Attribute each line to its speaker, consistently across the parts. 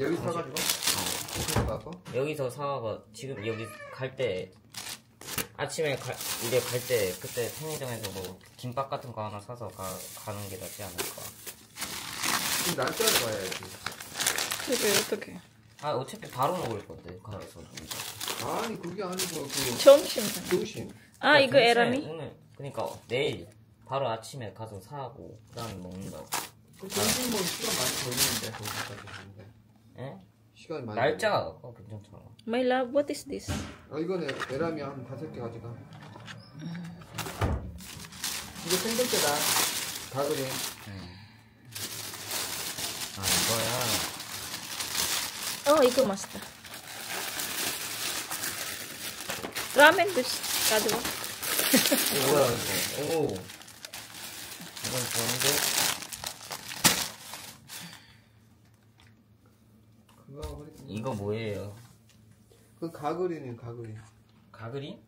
Speaker 1: 여기 사가지고?
Speaker 2: 여기서 사와가 지금 여기 갈 때 아침에 이제 갈 때 그때 편의점에서 뭐 김밥 같은 거 하나 사서 가는 게 낫지 않을까.
Speaker 1: 날짜를 봐야지.
Speaker 3: 그게 어떻게?
Speaker 2: 아 어차피 바로 먹을 건데 가서.
Speaker 1: 아니 그게 아니고 그
Speaker 3: 점심.
Speaker 1: 점심.
Speaker 3: 아 이거 에라미?
Speaker 2: 오늘 그러니까 내일 바로 아침에 가서 사고 그다음에 먹는다고.
Speaker 1: 그 점심은 시간 많이 걸리는데 거기까지 가는데.
Speaker 2: 예?
Speaker 1: 시간이 많이.
Speaker 2: 날짜가 괜찮잖아.
Speaker 3: My love, what is this?
Speaker 1: 이거는 에라미 한 5개 가져가. 이거 생길 때다. 가그리.
Speaker 2: 아 이거야.
Speaker 3: 이거 맛있다. 라멘 주스 가져와.
Speaker 2: 뭐야 이거? 오. 이건 좋은데? 이거 뭐예요?
Speaker 1: 그 가그리는 가그리.
Speaker 2: 가그리?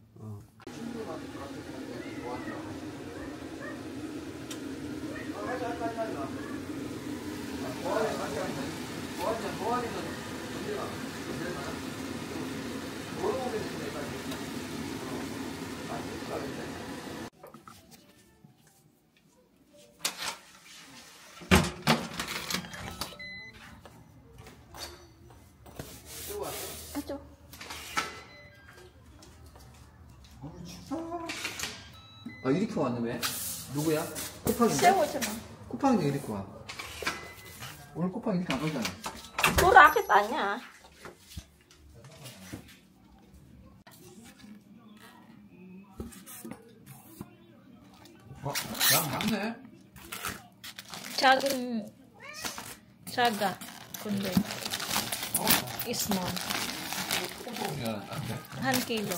Speaker 1: 이렇게 왔네 왜? 누구야? 쿠팡인데?
Speaker 3: 새우잖아.
Speaker 1: 쿠팡인데 이렇게 와. 오늘 쿠팡 이렇게 안 오잖아.
Speaker 3: 또 라켓 아니야.
Speaker 1: 양 많네.
Speaker 3: 작아. 근데 small. 한 kilo.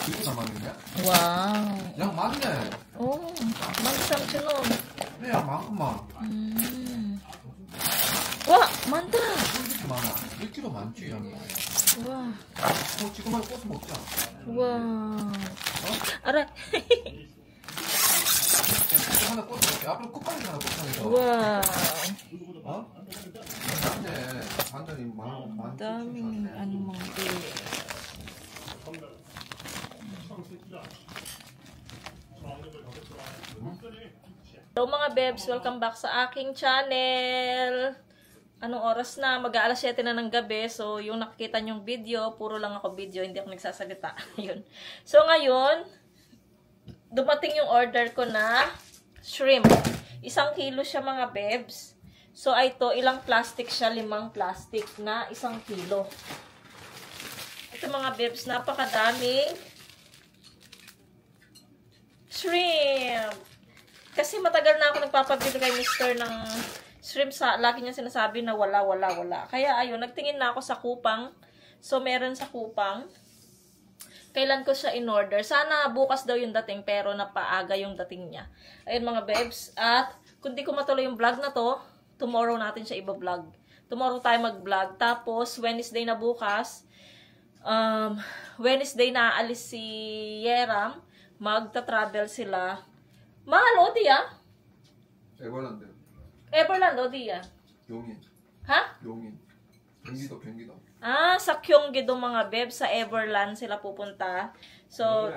Speaker 1: 이거 남았는데?
Speaker 3: 와우.
Speaker 1: 양 많네.
Speaker 3: 오, 13,000원.
Speaker 1: 네, 양 많구만.
Speaker 3: 와, 많다.
Speaker 1: 이렇게 많아. 1kg 많지, 양이.
Speaker 3: 와.
Speaker 1: 지금만 꼬스 먹자.
Speaker 3: 와. 알아.
Speaker 1: 하나 꼬스 먹자. 앞으로 쿠팡에서 하나 쿠팡에서.
Speaker 3: 와.
Speaker 1: 맞네. 완전히 많.
Speaker 3: daming animal day. Hello mga bebs, welcome back sa aking channel. Anong oras na? Mag-aalas 7 na ng gabi. So, yung nakikita nyong video, puro lang ako video, hindi ako nagsasalita. Yun. So, ngayon, dumating yung order ko na shrimp. 1 kilo siya mga bebs. So, ito, ilang plastic siya? 5 plastic na 1 kilo. Ito mga bebs, napakadaming shrimp. Kasi matagal na ako nagpapabili kay Mr. ng shrimp. Lagi niya sinasabi na wala. Kaya ayun, nagtingin na ako sa Kupang. So, meron sa Kupang. Kailan ko siya in-order? Sana bukas daw yung dating, pero napaaga yung dating niya. Ayun mga bebs. At kung di ko matuloy yung vlog na to, tomorrow natin siya iba-vlog. Tomorrow tayo mag-vlog. Tapos, Wednesday na bukas, Wednesday na aalis si Yeram. Magta-travel sila. Mahal, 어디야?
Speaker 1: 에버랜드.
Speaker 3: 에버랜드 어디야?
Speaker 1: 용인.
Speaker 3: Ha?
Speaker 1: 용인. 경기도.
Speaker 3: Ah, sa Gyeonggi-do mga beb, sa Everland sila pupunta. So,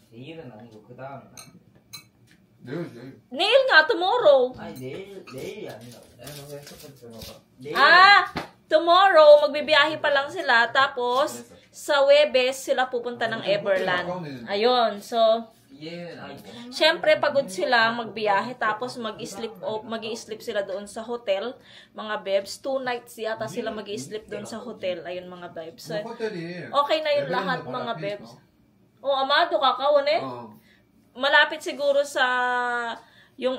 Speaker 2: 내일은 아니고 그 다음 날.
Speaker 1: 내일.
Speaker 3: nga, tomorrow.
Speaker 2: 아니 내일이 아니라.
Speaker 3: Tomorrow, magbibiyahe pa lang sila. Tapos, sa Webes, sila pupunta ng Everland. Ayun, so, syempre, pagod sila magbiyahe. Tapos, mag-i-sleep sila doon sa hotel. Mga bebs, 2 nights yata sila mag-i-sleep doon sa hotel. Ayun, mga bebs. So, okay na yung lahat, mga bebs. Amado, kakawan eh. Malapit siguro sa yung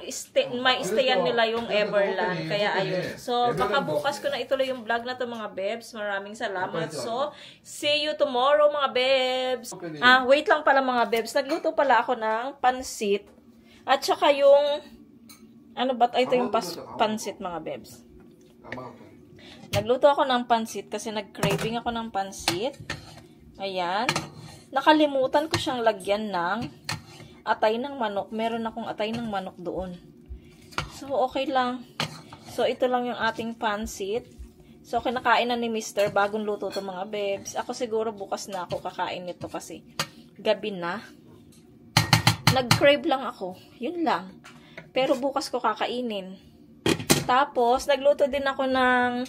Speaker 3: may stayan nila yung Everland. Kaya ayun. So, baka bukas ko na ituloy yung vlog na to mga bebs. Maraming salamat. So, see you tomorrow mga bebs. Wait lang pala mga bebs. Nagluto pala ako ng pansit. At saka yung ito yung pansit mga bebs. Nagluto ako ng pansit kasi nag-craving ako ng pansit. Ayan. Nakalimutan ko siyang lagyan ng atay ng manok. Meron akong atay ng manok doon. So, okay lang. So, ito lang yung ating pansit. So, kinakain na ni Mr. Bagong luto to mga bebs. Ako siguro bukas na ako kakain nito kasi gabi na. Nag-crave lang ako. Yun lang. Pero bukas ko kakainin. Tapos, nagluto din ako ng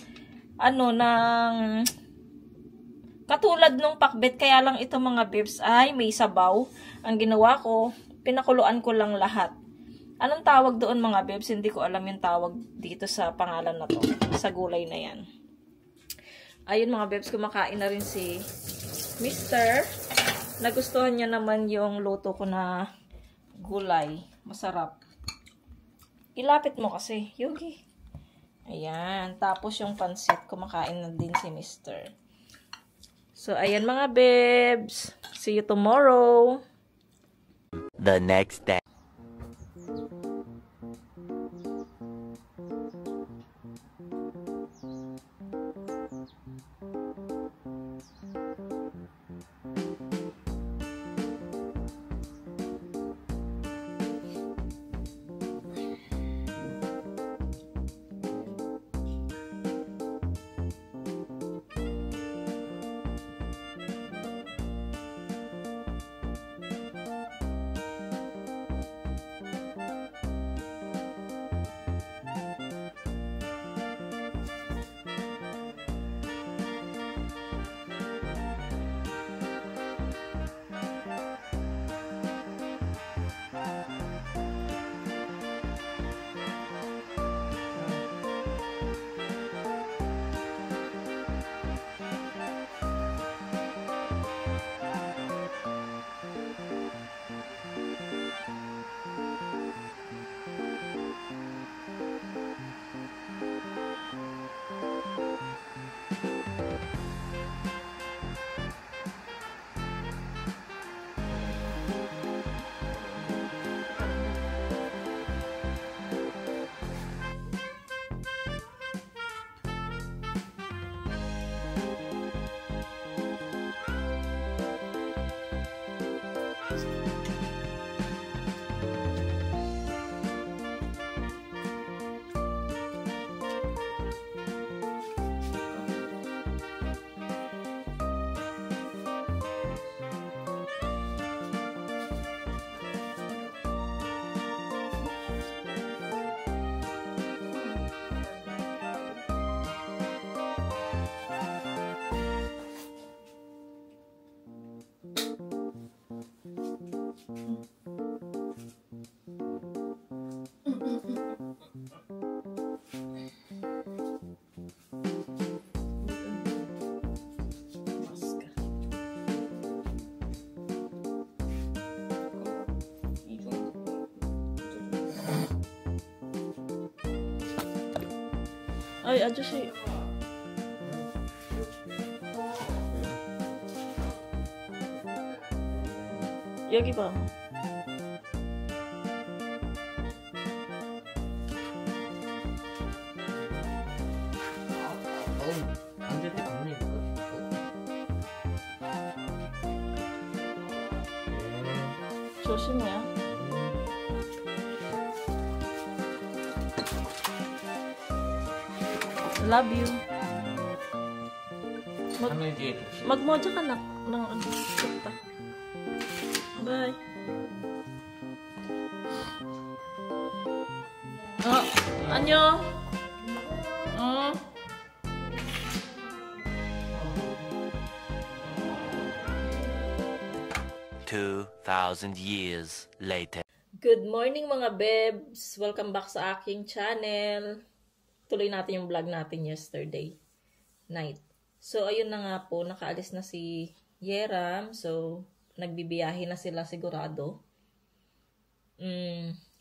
Speaker 3: katulad nung pakbet. Kaya lang ito mga bebs ay may sabaw. Ang ginawa ko, pinakuluan ko lang lahat. Anong tawag doon mga bebs? Hindi ko alam yung tawag dito sa pangalan na to. Sa gulay na yan. Ayun mga bebs, kumakain na rin si Mr. Nagustuhan niya naman yung luto ko na gulay. Masarap. Ilapit mo kasi, Yugi. Ayan. Tapos yung pansit, kumakain na din si Mr. So, ayan mga bebs. See you tomorrow.
Speaker 4: The next day.
Speaker 3: Ay, 아저씨. 여기 봐.
Speaker 2: 앉을 때 가만히 있을 것 같아.
Speaker 3: 조심해. Love you.
Speaker 2: 하늘 뒤에 독실.
Speaker 3: Magmoja ka na ng ano. Bye. 안녕.
Speaker 4: 2,000 years later.
Speaker 3: Good morning mga bebs. Welcome back sa aking channel. Tuloy natin yung vlog natin yesterday night. So, ayun na nga po. Nakaalis na si Yeram. So, nagbibiyahe na sila sigurado.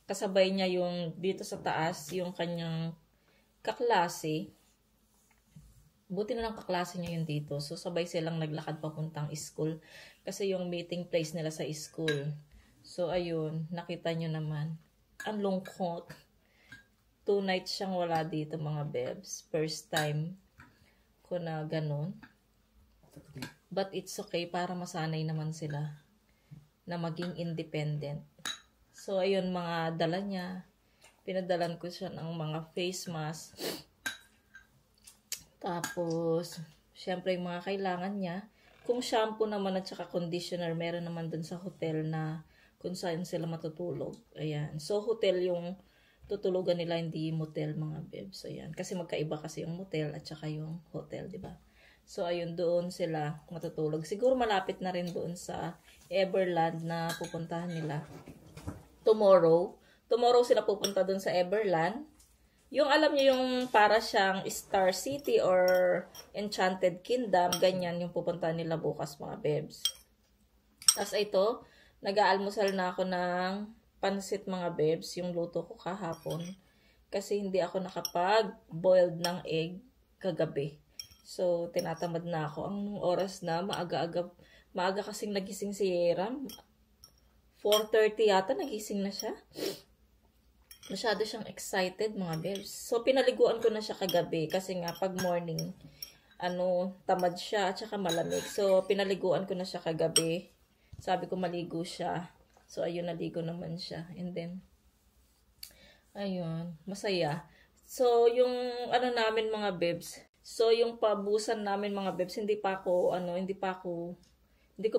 Speaker 3: Kasabay niya yung dito sa taas, yung kanyang kaklase. Buti na lang kaklase niya yun dito. So, sabay silang naglakad papuntang school. Kasi yung meeting place nila sa school. So, ayun. Nakita nyo naman. Ang lungkot. 2 nights siyang wala dito mga bebs. First time ko na ganun. But it's okay para masanay naman sila na maging independent. So, ayun mga dala niya. Pinadalan ko siya ng mga face mask. Tapos, syempre yung mga kailangan niya. Kung shampoo naman at saka conditioner, meron naman dun sa hotel na kung saan sila matutulog. Ayan. So, hotel yung tutulugan nila, hindi motel mga bebs. Ayan. Kasi magkaiba kasi yung motel at saka yung hotel, di ba? So, ayun, doon sila matutulog. Siguro malapit na rin doon sa Everland na pupuntahan nila. Tomorrow sila pupunta doon sa Everland. Yung alam niyo yung para siyang Star City or Enchanted Kingdom, ganyan yung pupuntahan nila bukas mga bebs. Tapos ito, nag-aalmusal na ako ng pansit mga bebs, yung luto ko kahapon. Kasi hindi ako nakapag-boiled ng egg kagabi. So, tinatamad na ako. Ang oras na, maaga kasing nagising si Yeram. 4:30 yata, nagising na siya. Masyado siyang excited mga bebs. So, pinaliguan ko na siya kagabi kasi nga pag morning, tamad siya at saka malamig. So, pinaliguan ko na siya kagabi. Sabi ko maligo siya. So, ayun, naligo naman siya. And then, ayun, masaya. So, yung namin mga bebs. So, yung pabusan namin mga bebs, hindi ko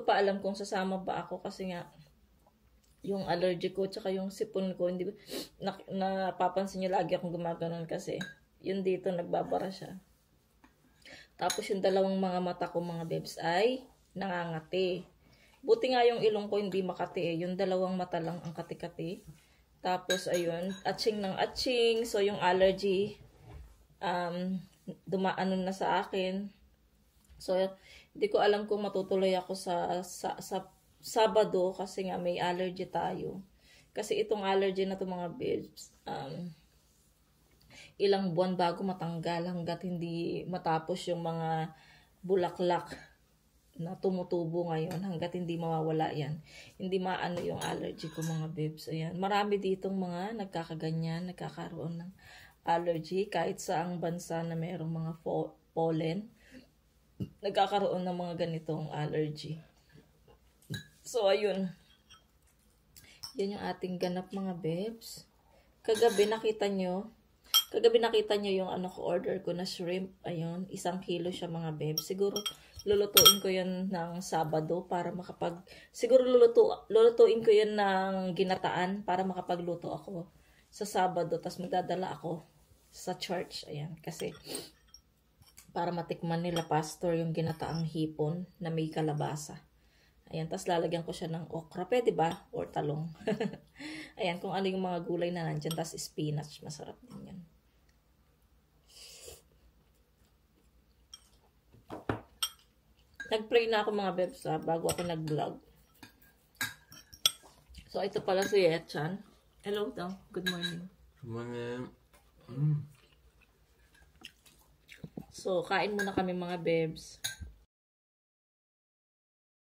Speaker 3: pa alam kung sasama ba ako kasi nga, yung allergy ko, tsaka yung sipon ko, hindi napapansin nyo lagi akong gumaganon kasi yun dito, nagbabara siya. Tapos yung dalawang mga mata ko mga bebs ay nangangati. Buti nga yung ilong ko hindi makati yung dalawang mata lang ang kati-kati. Tapos ayun, atching ng atching, so yung allergy, dumaan na sa akin. So, hindi ko alam kung matutuloy ako sa Sabado kasi nga may allergy tayo. Kasi itong allergy na to mga babes, ilang buwan bago matanggal hanggat hindi matapos yung mga bulaklak na tumutubo ngayon, hanggat hindi mawawala yan. Hindi maano yung allergy ko mga babes. Ayan. Marami ditong mga nagkakaganyan, nagkakaroon ng allergy kahit sa ang bansa na mayroong mga pollen, nagkakaroon ng mga ganitong allergy. So, ayun. Yan yung ating ganap mga bebs. Kagabi nakita nyo yung order ko na shrimp. Ayun, 1 kilo siya mga bebs. Siguro, lulutuin ko yan ng Sabado para siguro lulutuin ko yan ng ginataan para makapagluto ako sa Sabado. Tapos magdadala ako sa church. Ayan, kasi para matikman nila pastor yung ginataang hipon na may kalabasa. Ayan, tapos lalagyan ko siya ng okra. Pwede ba? Or talong. Ayan, kung ano yung mga gulay na nandyan. Tapos spinach. Masarap din yan. Nag-pray na ako mga bebs bago ako nag-vlog. So, ito pala si Yechan. Hello daw. Good morning.
Speaker 1: Good morning.
Speaker 3: So, kain muna kami mga bebs.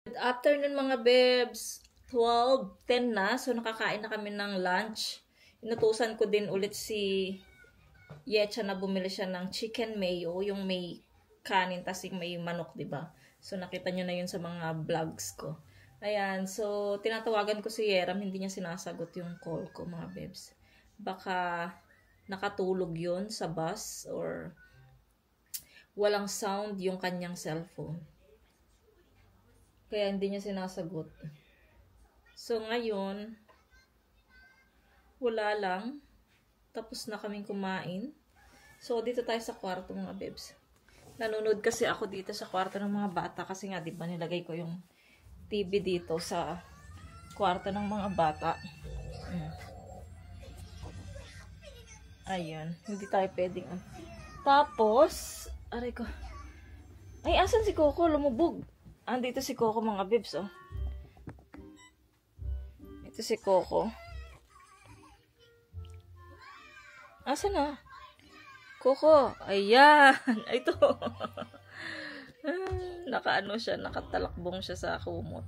Speaker 3: Good afternoon mga bebs. 12:10 na. So, nakakain na kami ng lunch. Inutusan ko din ulit si Yecha na bumili siya ng chicken mayo. Yung may kanin, tas yung may manok, diba? So, nakita nyo na yun sa mga vlogs ko. Ayan. So, tinatawagan ko si Yeram. Hindi niya sinasagot yung call ko mga bebs. Baka nakatulog yun sa bus or walang sound yung kanyang cellphone. Kaya hindi niya sinasagot. So, ngayon, wala lang. Tapos na kaming kumain. So, dito tayo sa kwarto mga bebs. Nanonood kasi ako dito sa kwarto ng mga bata. Kasi nga, di ba, nilagay ko yung TV dito sa kwarto ng mga bata. Ayan. Hindi tayo pwedeng. Tapos, aray ko. Ay, asan si Coco? Lumubog. Andito si Coco mga bebs, oh. Ito si Coco. Asan na? Coco. Ayan. Ito. Nakaano siya. Nakatalakbong siya sa kumot.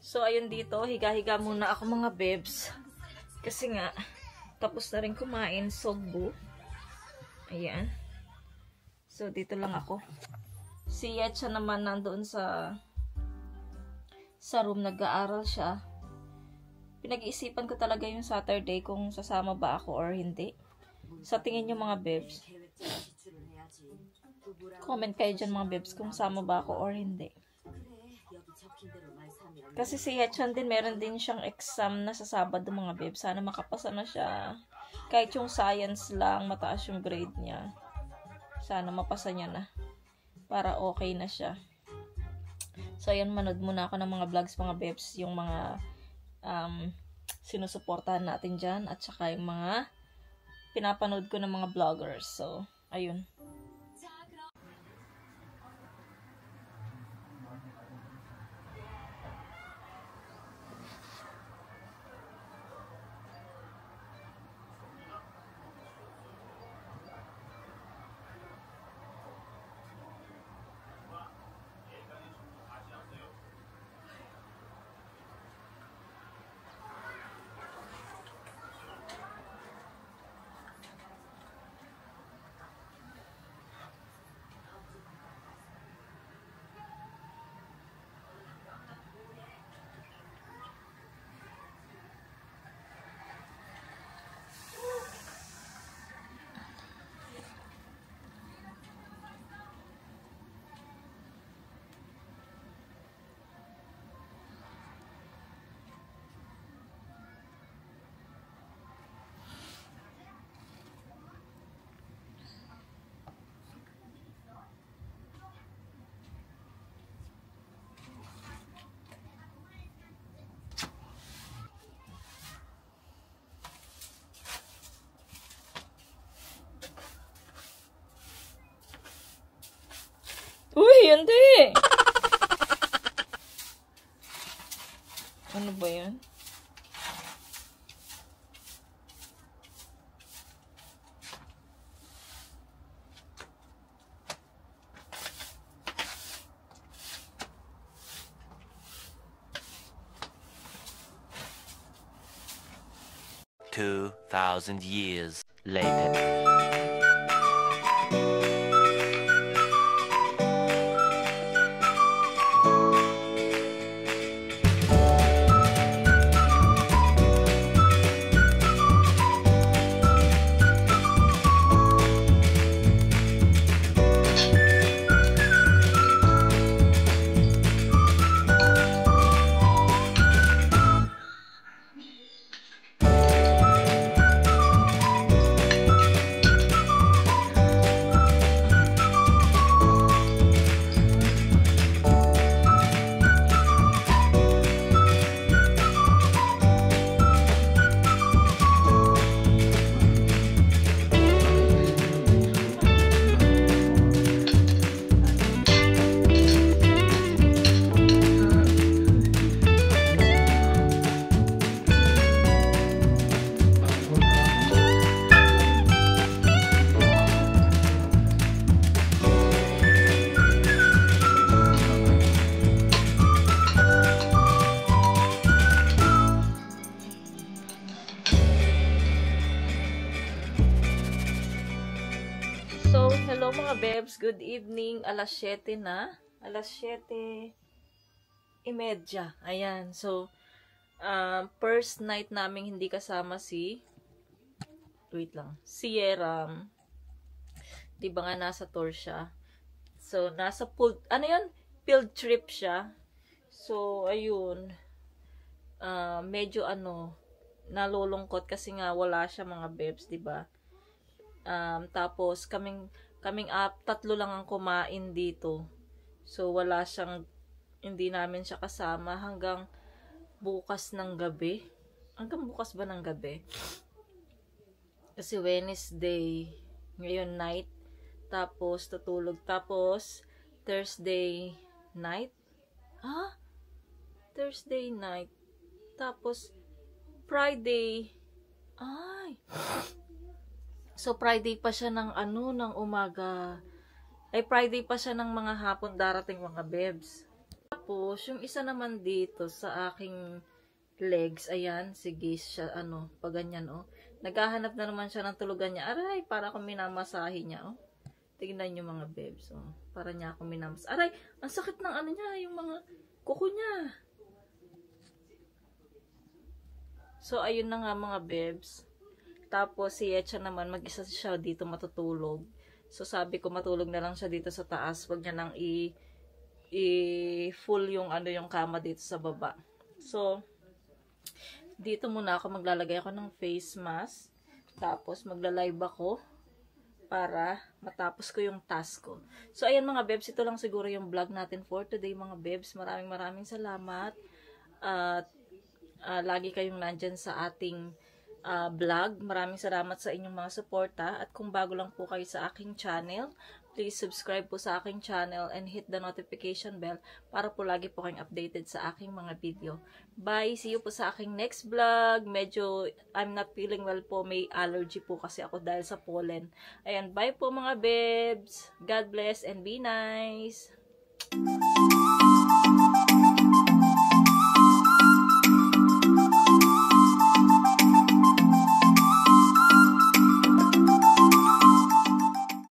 Speaker 3: So, ayun dito. Higa-higa muna ako mga bebs. Kasi nga, tapos na rin kumain. Sogbo. Ayan. So, dito lang ako. Si Yetcha naman nandoon sa room, nag-aaral siya. Pinag-iisipan ko talaga yung Saturday kung sasama ba ako or hindi. Sa tingin nyo mga bebs, comment kayo dyan mga bebs kung sama ba ako or hindi. Kasi si Hechan din, meron din siyang exam na sa Sabado mga bebs. Sana makapasa na siya. Kahit yung science lang, mataas yung grade niya. Sana mapasa niya na. Para okay na siya. So, ayun, manood muna ako ng mga vlogs mga bebs. Yung mga sinusuportahan natin dyan. At saka yung mga pinapanood ko ng mga vloggers. So, ayun. Uy, hindi! Ano ba yan?
Speaker 4: Two 2,000 years later.
Speaker 3: So, hello mga bebs. Good evening. Alas 7 na. Alas 7:30. Ayan. So, first night namin hindi kasama si Yeram. Diba nga nasa tour siya. So, nasa field trip siya. So, ayun. Medyo nalulungkot kasi nga wala siya mga bebs, diba? Tapos kaming tatlo lang ang kumain dito. So wala siyang, hindi namin siya kasama hanggang bukas ng gabi. Hanggang bukas ba ng gabi? Kasi Wednesday ngayon night, tapos tutulog, tapos Thursday night. Thursday night. Tapos Friday. So, Friday pa siya ng umaga. Friday pa siya ng mga hapon darating mga bebs. Tapos, yung isa naman dito sa aking legs, ayan, sige siya, pag ganyan, Naghahanap na naman siya ng tulugan niya. Aray, para akong minamasahe niya, Tignan niyo mga bebs, Para niya akong minamasahe. Aray, ang sakit ng niya, yung mga kuko niya. So, ayun na nga mga bebs. Tapos, si Yecha naman, mag-isa siya dito matutulog. So, sabi ko, matulog na lang siya dito sa taas. Huwag niya nang i-full yung, yung kama dito sa baba. So, dito muna ako maglalagay ako ng face mask. Tapos, magla-live ako para matapos ko yung task ko. So, ayan mga bebs, ito lang siguro yung vlog natin for today mga bebs. Maraming salamat. At lagi kayong nandyan sa ating vlog. Maraming salamat sa inyong mga suporta. At kung bago lang po kayo sa aking channel, please subscribe po sa aking channel and hit the notification bell para po lagi po kayong updated sa aking mga video. Bye! See you po sa aking next vlog. Medyo I'm not feeling well po. May allergy po kasi ako dahil sa pollen. Ayan, bye po mga bebs. God bless and be nice!